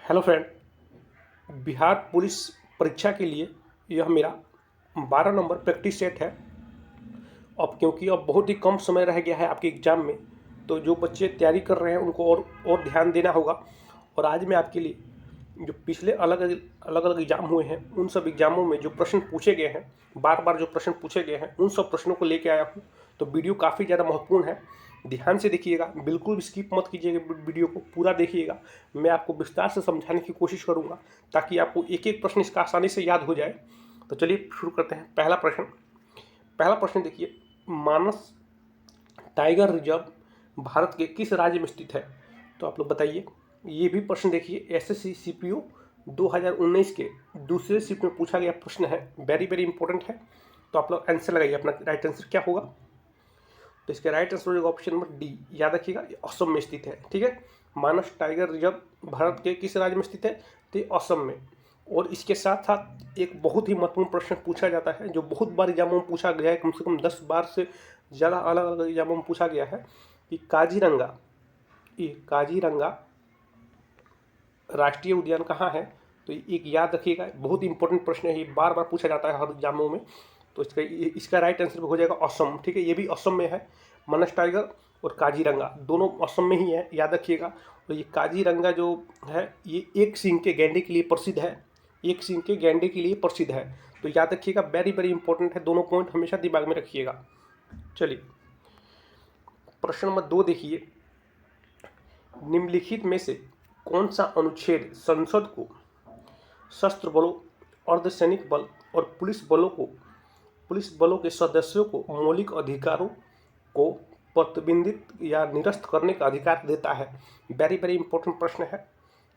Hello friend. Bihar police परीक्षा के लिए यह मेरा 12 नंबर प्रैक्टिस सेट है। अब क्योंकि अब बहुत ही कम समय रह गया है आपके एग्ज़ाम में, तो जो बच्चे तैयारी कर रहे हैं उनको और ध्यान देना होगा। और आज मैं आपके लिए जो पिछले अलग अलग एग्ज़ाम हुए हैं उन सब एग्ज़ामों में जो प्रश्न पूछे गए हैं, बार बार जो प्रश्न पूछे गए हैं उन सब प्रश्नों को लेके आया हूँ। तो वीडियो काफ़ी ज़्यादा महत्वपूर्ण है, ध्यान से देखिएगा, बिल्कुल भी स्किप मत कीजिएगा, वीडियो को पूरा देखिएगा। मैं आपको विस्तार से समझाने की कोशिश करूँगा ताकि आपको एक एक प्रश्न इसका आसानी से याद हो जाए। तो चलिए शुरू करते हैं। पहला प्रश्न देखिए, मानस टाइगर रिजर्व भारत के किस राज्य में स्थित है? तो आप लोग बताइए। ये भी प्रश्न देखिए, एसएससी सीपीओ 2019 के दूसरे शिफ्ट में पूछा गया प्रश्न है, वेरी वेरी इंपॉर्टेंट है। तो आप लोग आंसर लगाइए, अपना राइट आंसर क्या होगा। तो इसका राइट आंसर हो जाएगा ऑप्शन नंबर डी। याद रखिएगा, ये असम में स्थित है। ठीक है, मानस टाइगर रिजर्व भारत के किस राज्य में स्थित है? तो ये असम में। और इसके साथ साथ एक बहुत ही महत्वपूर्ण प्रश्न पूछा जाता है जो बहुत बार एग्जामों में पूछा गया है, कम से कम 10 बार से ज़्यादा अलग अलग एग्जामों में पूछा गया है कि काजीरंगा राष्ट्रीय उद्यान कहाँ है? तो एक याद रखिएगा, बहुत इंपॉर्टेंट प्रश्न है, ये बार बार पूछा जाता है हर एग्जामों में। तो इसका राइट आंसर हो जाएगा असम। ठीक है, ये भी असम में है। मानस टाइगर और काजीरंगा दोनों असम में ही है, याद रखिएगा। और ये काजीरंगा जो है ये एक सींग के गैंडे के लिए प्रसिद्ध है, एक सींग के गैंडे के लिए प्रसिद्ध है। तो याद रखिएगा, वेरी वेरी इंपॉर्टेंट है, दोनों पॉइंट हमेशा दिमाग में रखिएगा। चलिए प्रश्न नंबर 2 देखिए, निम्नलिखित में से कौन सा अनुच्छेद संसद को सशस्त्र बलों, अर्धसैनिक बल और पुलिस बलों के सदस्यों को मौलिक अधिकारों को प्रतिबंधित या निरस्त करने का अधिकार देता है? वेरी वेरी इंपॉर्टेंट प्रश्न है।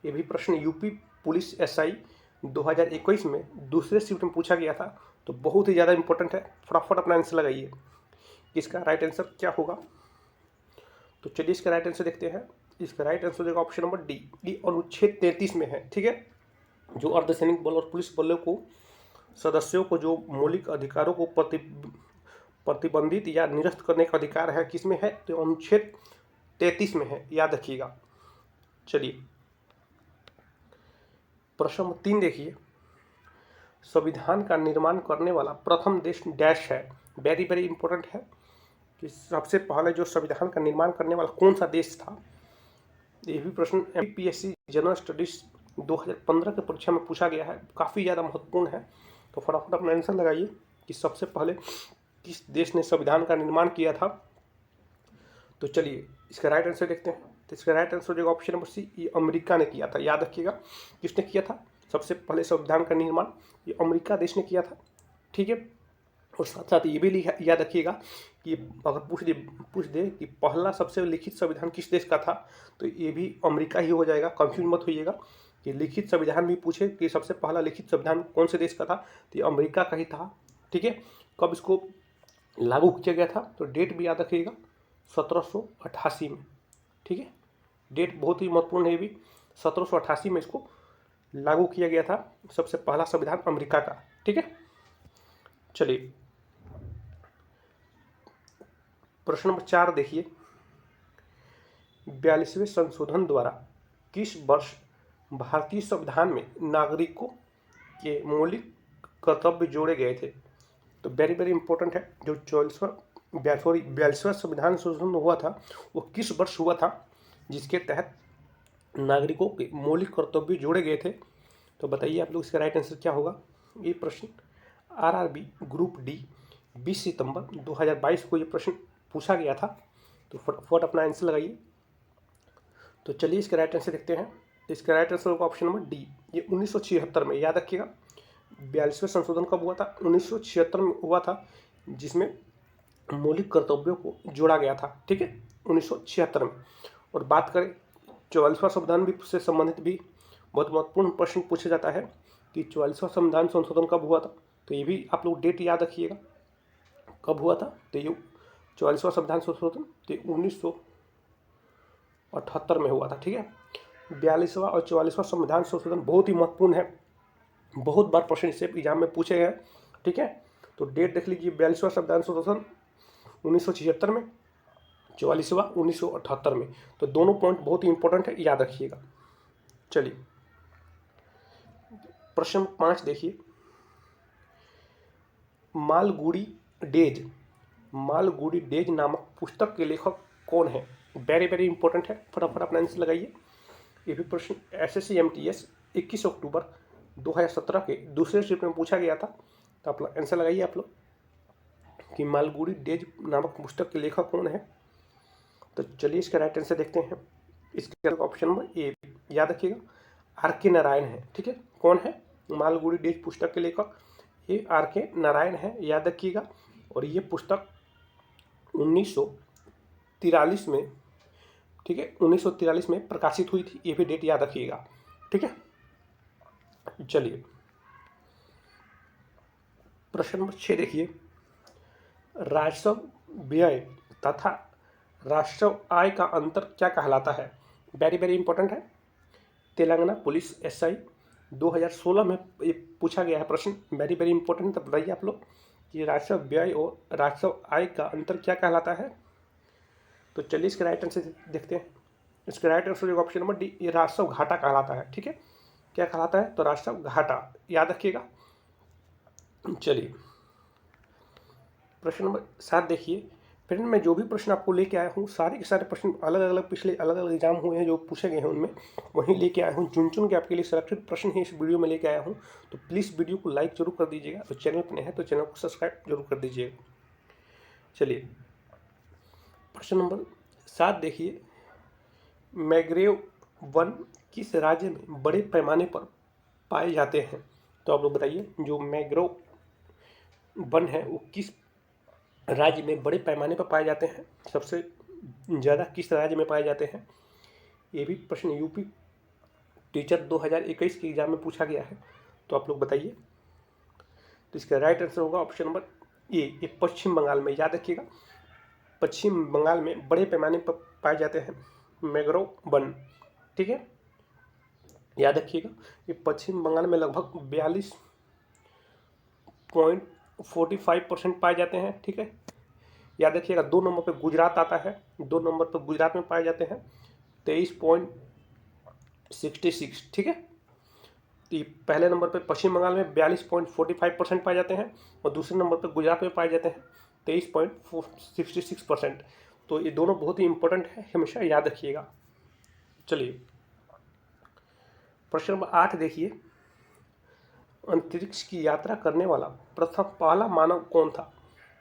ये भी प्रश्न यूपी पुलिस एसआई 2021 में दूसरे शिफ्ट में पूछा गया था, तो बहुत ही ज़्यादा इंपॉर्टेंट है। फटाफट अपना आंसर लगाइए, इसका राइट आंसर क्या होगा। तो चलिए इसका राइट आंसर देखते हैं। इसका राइट आंसर देगा ऑप्शन नंबर डी। ये अनुच्छेद 33 में है। ठीक है, जो अर्धसैनिक बल और पुलिस बलों को सदस्यों को जो मौलिक अधिकारों को प्रतिबंधित या निरस्त करने का अधिकार है, किसमें है? तो अनुच्छेद 33 में है, याद रखिएगा। चलिए प्रश्न नंबर 3 देखिए, संविधान का निर्माण करने वाला प्रथम देश डैश है? वेरी वेरी इंपॉर्टेंट है कि सबसे पहले जो संविधान का निर्माण करने वाला कौन सा देश था। ये भी प्रश्न एमपीएससी जनरल स्टडीज 2015 के परीक्षा में पूछा गया है, काफ़ी ज़्यादा महत्वपूर्ण है। तो फटाफट अपना आंसर लगाइए कि सबसे पहले किस देश ने संविधान का निर्माण किया था। तो चलिए इसका राइट आंसर देखते हैं। तो इसका राइट आंसर हो जाएगा ऑप्शन नंबर सी, ये अमेरिका ने किया था। याद रखिएगा, किसने किया था सबसे पहले संविधान का निर्माण? ये अमेरिका देश ने किया था। ठीक है, और साथ साथ ये भी याद रखिएगा कि अगर पूछ दे कि पहला सबसे लिखित संविधान किस देश का था, तो ये भी अमेरिका ही हो जाएगा। कंफ्यूज मत होइएगा कि लिखित संविधान भी पूछे कि सबसे पहला लिखित संविधान कौन से देश का था, तो ये अमेरिका का ही था। ठीक है, कब इसको लागू किया गया था? तो डेट भी याद रखिएगा, 1788 में। ठीक है, डेट बहुत ही महत्वपूर्ण है, ये भी 1788 में इसको लागू किया गया था, सबसे पहला संविधान अमेरिका का। ठीक है, चलिए प्रश्न नंबर 4 देखिए, 42वें संशोधन द्वारा किस वर्ष भारतीय संविधान में नागरिकों के मौलिक कर्तव्य जोड़े गए थे? तो वेरी वेरी इंपॉर्टेंट है। जो 42वां संविधान संशोधन हुआ था वो किस वर्ष हुआ था जिसके तहत नागरिकों के मौलिक कर्तव्य जोड़े गए थे? तो बताइए आप लोग, इसका राइट आंसर क्या होगा। ये प्रश्न आरआरबी ग्रुप डी 20 सितंबर 2022 को ये प्रश्न पूछा गया था। तो फटाफट अपना आंसर लगाइए। तो चलिए इसका राइट आंसर देखते हैं। इसका राइट आंसर होगा ऑप्शन नंबर डी, ये 1976 में। याद रखिएगा, 42वें संशोधन कब हुआ था? 1976 में हुआ था, जिसमें मौलिक कर्तव्यों को जोड़ा गया था। ठीक है, 1976 में। और बात करें 44वां संविधान भी से संबंधित भी बहुत महत्वपूर्ण प्रश्न पूछा जाता है कि 44वां संविधान संशोधन कब हुआ था। तो ये भी आप लोग डेट याद रखिएगा कब हुआ था। तो ये 44वां संविधान संशोधन तो 1978 में हुआ था। ठीक है, 42वां और 44वां संविधान संशोधन बहुत ही महत्वपूर्ण है, बहुत बार प्रश्न इससे एग्जाम में पूछे गए। ठीक है, तो डेट देख लीजिए, 42वां संविधान संशोधन 1976 में, 44वां 1978 में। तो दोनों पॉइंट बहुत ही इंपॉर्टेंट है, याद रखिएगा। चलिए प्रश्न 5 देखिए, मालगुडी डेज नामक पुस्तक के लेखक कौन है? वेरी वेरी इंपॉर्टेंट है, फटाफट अपना आंसर लगाइए। ये भी प्रश्न SSC MTS 21 अक्टूबर 2017 के दूसरे शिफ्ट में पूछा गया था। तो आप आंसर लगाइए आप लोग कि मालगुडी डेज नामक पुस्तक के लेखक कौन है। तो चलिए इसका राइट आंसर देखते हैं। इसके ऑप्शन नंबर ए याद रखिएगा, RK नारायण है। ठीक है, कौन है मालगुडी डेज पुस्तक के लेखक? ये RK नारायण है, याद रखिएगा। और ये पुस्तक 1943 में, ठीक है, 1943 में प्रकाशित हुई थी। ये भी डेट याद रखिएगा। ठीक है, चलिए प्रश्न नंबर 6 देखिए, राजस्व व्यय तथा राजस्व आय का अंतर क्या कहलाता है? वेरी वेरी इंपॉर्टेंट है। तेलंगाना पुलिस SI 2016 में ये पूछा गया है प्रश्न, वेरी वेरी इंपॉर्टेंट। तो बताइए आप लोग कि राजस्व व्यय और राजस्व आय का अंतर क्या कहलाता है। तो चलिए इसके राइट आंसर देखते हैं। इसका राइट आंसर होगा ऑप्शन नंबर डी, ये राजस्व घाटा कहलाता है। ठीक है, क्या कहलाता है? तो राजस्व घाटा, याद रखिएगा। चलिए प्रश्न नंबर 7 देखिए। फ्रेंड, मैं जो भी प्रश्न आपको लेके आया हूँ, सारे के सारे प्रश्न अलग अलग पिछले अलग अलग एग्जाम हुए हैं जो पूछे गए हैं, उनमें वहीं लेके आया हूँ। चुन चुन के आपके लिए सिलेक्टेड प्रश्न ही इस वीडियो में लेके आया हूँ। तो प्लीज़ वीडियो को लाइक जरूर कर दीजिएगा, और चैनल पर नए हैं तो चैनल को सब्सक्राइब जरूर कर दीजिएगा। चलिए प्रश्न नंबर 7 देखिए, मैग्रेव वन किस राज्य में बड़े पैमाने पर पाए जाते हैं? तो आप लोग बताइए, जो मैग्रोव वन है वो किस राज्य में बड़े पैमाने पर पाए जाते हैं? सबसे ज़्यादा किस राज्य में पाए जाते हैं? ये भी प्रश्न यूपी टीचर 2021 के एग्जाम में पूछा गया है। तो आप लोग बताइए। तो इसका राइट आंसर होगा ऑप्शन नंबर ए, ये पश्चिम बंगाल में, याद रखिएगा। पश्चिम बंगाल में बड़े पैमाने पर पाए जाते हैं मैग्रोव वन। ठीक है, याद रखिएगा। ये पश्चिम बंगाल में लगभग 42.45% पाए जाते हैं। ठीक है, याद रखिएगा। 2 नंबर पे गुजरात आता है, 2 नंबर पे गुजरात में पाए जाते हैं 23.66। ठीक है, तो ये पहले नंबर पे पश्चिम बंगाल में 42.45% पाए जाते हैं, और दूसरे नंबर पे गुजरात में पाए जाते हैं 23.66%। तो ये दोनों बहुत ही इंपॉर्टेंट है, हमेशा याद रखिएगा। चलिए प्रश्न नंबर 8 देखिए, अंतरिक्ष की यात्रा करने वाला पहला मानव कौन था?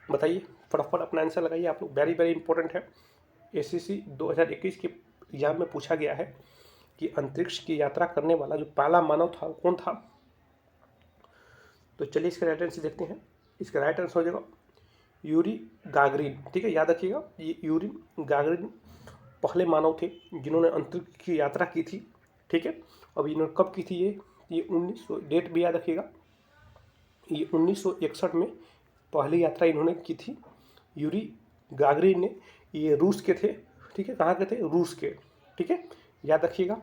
बताइए, फटाफट अपना आंसर लगाइए आप लोग, वेरी वेरी इंपॉर्टेंट है। SSC 2021 के एग्जाम में पूछा गया है कि अंतरिक्ष की यात्रा करने वाला जो पहला मानव था कौन था। तो चलिए इसका राइट आंसर देखते हैं। इसका राइट आंसर हो जाएगा यूरी गागरिन। ठीक है, याद रखिएगा, ये यूरी गागरिन पहले मानव थे जिन्होंने अंतरिक्ष की यात्रा की थी। ठीक है, अब इन्होंने कब की थी? ये 1900, डेट भी याद रखिएगा, ये 1961 में पहली यात्रा इन्होंने की थी, यूरी गागरिन ने। ये रूस के थे। ठीक है, कहाँ के थे? रूस के। ठीक है, याद रखिएगा।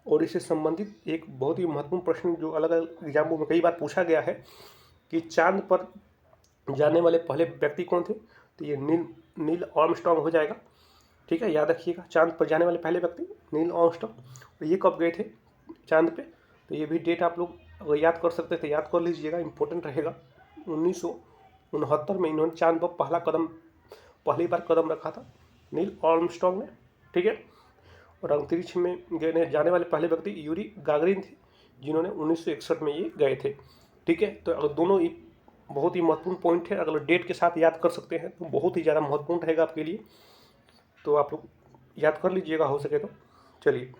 और इससे संबंधित एक बहुत ही महत्वपूर्ण प्रश्न जो अलग अलग एग्जामों में कई बार पूछा गया है कि चांद पर जाने वाले पहले व्यक्ति कौन थे? तो ये नील आर्मस्ट्रांग हो जाएगा। ठीक है, याद रखिएगा, चांद पर जाने वाले पहले व्यक्ति नील आर्मस्ट्रांग। तो ये कब गए थे चांद पे? तो ये भी डेट आप लोग अगर याद कर सकते थे याद कर लीजिएगा, इंपॉर्टेंट रहेगा। 1969 में इन्होंने चांद पर पहली बार कदम रखा था नील आर्मस्ट्रांग ने। ठीक है, और अंतरिक्ष में जाने वाले पहले व्यक्ति यूरी गागरिन थे जिन्होंने 1961 में ये गए थे। ठीक है, तो अगर दोनों ही बहुत ही महत्वपूर्ण पॉइंट है, अगर डेट के साथ याद कर सकते हैं तो बहुत ही ज़्यादा महत्वपूर्ण रहेगा आपके लिए। तो आप लोग याद कर लीजिएगा हो सके तो। चलिए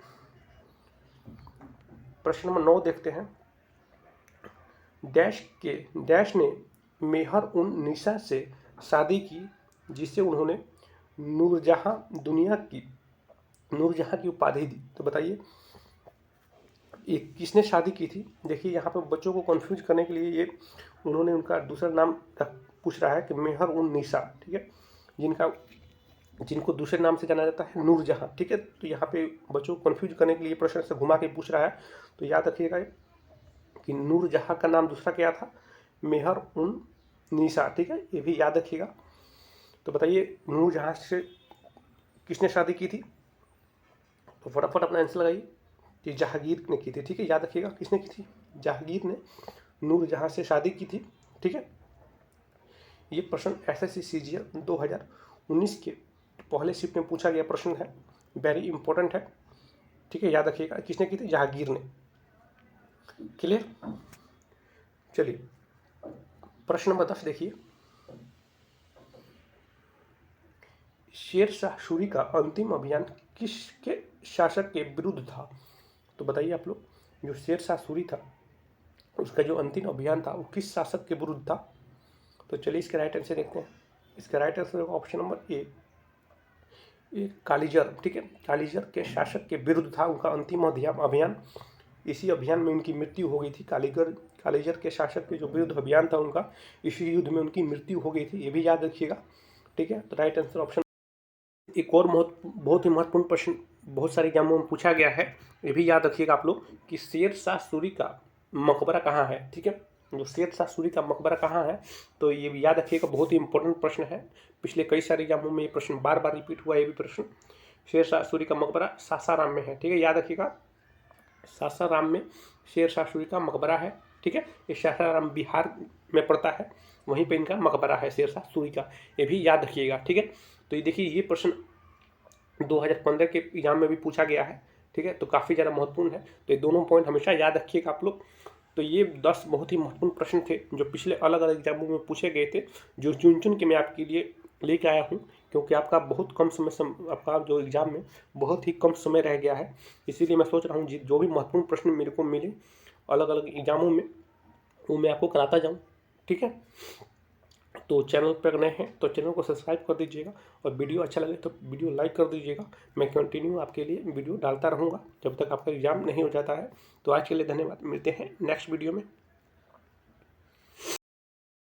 प्रश्न नंबर 9 देखते हैं। डैश ने मेहर उन निसा से शादी की जिससे उन्होंने नूरजहां की उपाधि दी। तो बताइए ये किसने शादी की थी? देखिए यहाँ पे बच्चों को कंफ्यूज करने के लिए ये उन्होंने उनका दूसरा नाम पूछ रहा है कि मेहर उन निसा। ठीक है, जिनको दूसरे नाम से जाना जाता है नूरजहां। ठीक है, तो यहाँ पे बच्चों को कंफ्यूज करने के लिए प्रश्न से घुमा के पूछ रहा है। तो याद रखिएगा कि नूरजहां का नाम दूसरा क्या था? मेहर उन निसा। ठीक है, ये भी याद रखिएगा। तो बताइए नूरजहां से किसने शादी की थी? तो फटाफट अपना आंसर लगाइए। कि जहांगीर ने की थी। ठीक है, याद रखिएगा किसने की थी, जहांगीर ने नूरजहां से शादी की थी। ठीक है, ये प्रश्न एसएससी सीजीएल 2019 के पहले शिफ्ट में पूछा गया प्रश्न है, वेरी इंपॉर्टेंट है। ठीक है, याद रखिएगा किसने की थी, जहांगीर ने। क्लियर। चलिए प्रश्न नंबर 10 देखिए, शेर शाह सूरी का अंतिम अभियान किसके शासक के विरुद्ध था। तो बताइए आप लोग, जो शेर शाह सूरी था उसका जो अंतिम अभियान था वो किस शासक के विरुद्ध था। तो चलिए इसके राइट आंसर देखते हैं। इसका right answer option number A Kalinjar. ठीक है, कालीजर के शासक के विरुद्ध था उनका अंतिम अभियान। इसी अभियान में उनकी मृत्यु हो गई थी। कालीजर के शासक के जो विरुद्ध अभियान था उनका, इसी युद्ध में उनकी मृत्यु हो गई थी, ये भी याद रखिएगा। ठीक है, तो राइट आंसर ऑप्शन। एक और बहुत ही महत्वपूर्ण प्रश्न बहुत सारे एग्जामों में पूछा गया है, ये भी याद रखिएगा आप लोग कि शेर शाह सूरी का मकबरा कहाँ है। ठीक है, जो शेर शाह सूरी का मकबरा कहाँ है, तो ये भी याद रखिएगा, बहुत ही इंपॉर्टेंट प्रश्न है। पिछले कई सारे एग्जामों में ये प्रश्न बार बार रिपीट हुआ है। ये भी प्रश्न, शेर शाह सूरी का मकबरा सासाराम में है। ठीक है, याद रखिएगा, सासाराम में शेर शाह सूरी का मकबरा है। ठीक है, ये सासाराम बिहार में पड़ता है, वहीं पे इनका मकबरा है शेर शाह सूरी का, ये भी याद रखिएगा। ठीक है, तो ये देखिए ये प्रश्न 2015 के एग्जाम में भी पूछा गया है। ठीक है, तो काफ़ी ज़्यादा महत्वपूर्ण है, तो ये दोनों पॉइंट हमेशा याद रखिएगा आप लोग। तो ये 10 बहुत ही महत्वपूर्ण प्रश्न थे जो पिछले अलग अलग एग्जामों में पूछे गए थे, जो चुन चुन के मैं आपके लिए लेके आया हूँ, क्योंकि आपका बहुत कम आपका जो एग्ज़ाम में बहुत ही कम समय रह गया है। इसीलिए मैं सोच रहा हूँ जो भी महत्वपूर्ण प्रश्न मेरे को मिले अलग अलग एग्जामों में, वो मैं आपको कराता जाऊँ। ठीक है, तो चैनल पर नए हैं तो चैनल को सब्सक्राइब कर दीजिएगा, और वीडियो अच्छा लगे तो वीडियो लाइक कर दीजिएगा। मैं कंटिन्यू आपके लिए वीडियो डालता रहूँगा जब तक आपका एग्ज़ाम नहीं हो जाता है। तो आज के लिए धन्यवाद, मिलते हैं नेक्स्ट वीडियो में।